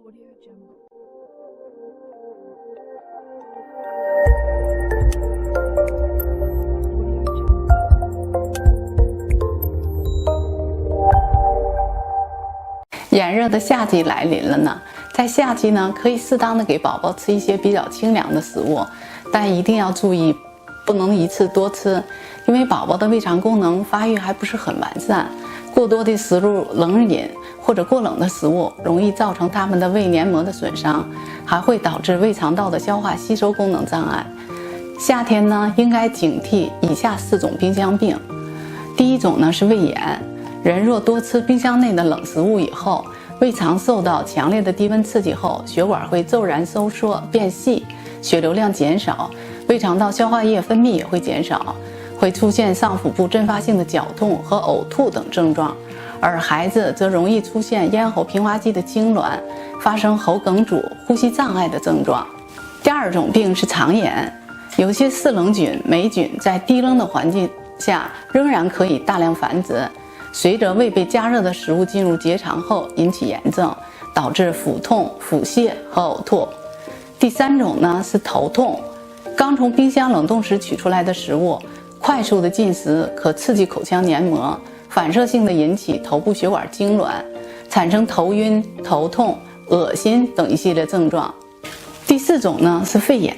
炎热的夏季来临了呢，在夏季呢，可以适当的给宝宝吃一些比较清凉的食物，但一定要注意，不能一次多吃，因为宝宝的胃肠功能发育还不是很完善，过多的食入冷饮或者过冷的食物，容易造成他们的胃黏膜的损伤，还会导致胃肠道的消化吸收功能障碍。夏天呢，应该警惕以下4种冰箱病。第一种呢是胃炎。人若多吃冰箱内的冷食物以后，胃肠受到强烈的低温刺激后，血管会骤然收缩变细，血流量减少，胃肠道消化液分泌也会减少，会出现上腹部阵发性的绞痛和呕吐等症状，而孩子则容易出现咽喉平滑肌的痉挛，发生喉梗阻、呼吸障碍的症状。第二种病是肠炎，有些嗜冷菌、霉菌在低温的环境下仍然可以大量繁殖，随着未被加热的食物进入结肠后引起炎症，导致腹痛、腹泻和呕吐。第三种呢是头痛，刚从冰箱冷冻时取出来的食物，快速的进食可刺激口腔黏膜，反射性的引起头部血管痉挛，产生头晕、头痛、恶心等一系列症状。第四种呢是肺炎，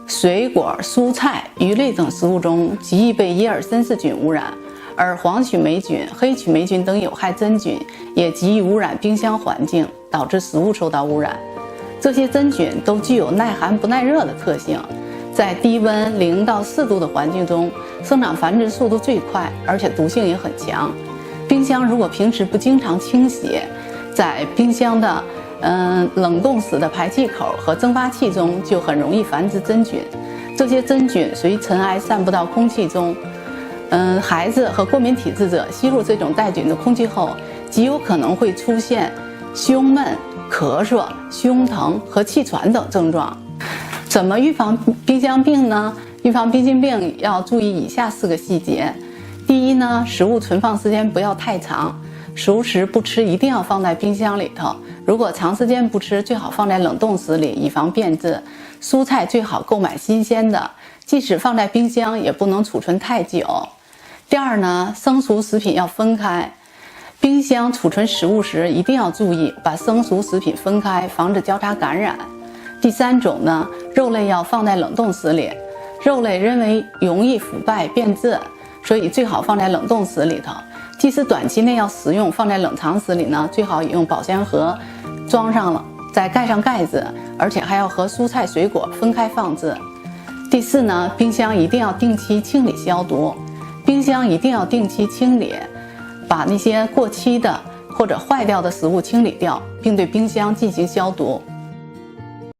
水果、蔬菜、鱼类等食物中极易被耶尔森氏菌污染，而黄曲霉菌、黑曲霉菌等有害真菌也极易污染冰箱环境，导致食物受到污染。这些真菌都具有耐寒不耐热的特性，在低温0到4度的环境中生长繁殖速度最快，而且毒性也很强。冰箱如果平时不经常清洗，在冰箱的冷冻室的排气口和蒸发器中就很容易繁殖真菌，这些真菌随尘埃散布到空气中，孩子和过敏体质者吸入这种带菌的空气后，极有可能会出现胸闷、咳嗽、胸疼和气喘等症状。怎么预防冰箱病呢？预防冰箱病要注意以下4个细节。第一呢，食物存放时间不要太长，熟食不吃一定要放在冰箱里头，如果长时间不吃，最好放在冷冻室里，以防变质。蔬菜最好购买新鲜的，即使放在冰箱也不能储存太久。第二呢，生熟食品要分开，冰箱储存食物时一定要注意把生熟食品分开，防止交叉感染。第三种呢，肉类要放在冷冻室里，肉类认为容易腐败变质，所以最好放在冷冻室里头。即使短期内要食用，放在冷藏室里呢，最好也用保鲜盒装上了，再盖上盖子，而且还要和蔬菜水果分开放置。第四呢，冰箱一定要定期清理消毒，冰箱一定要定期清理，把那些过期的或者坏掉的食物清理掉，并对冰箱进行消毒。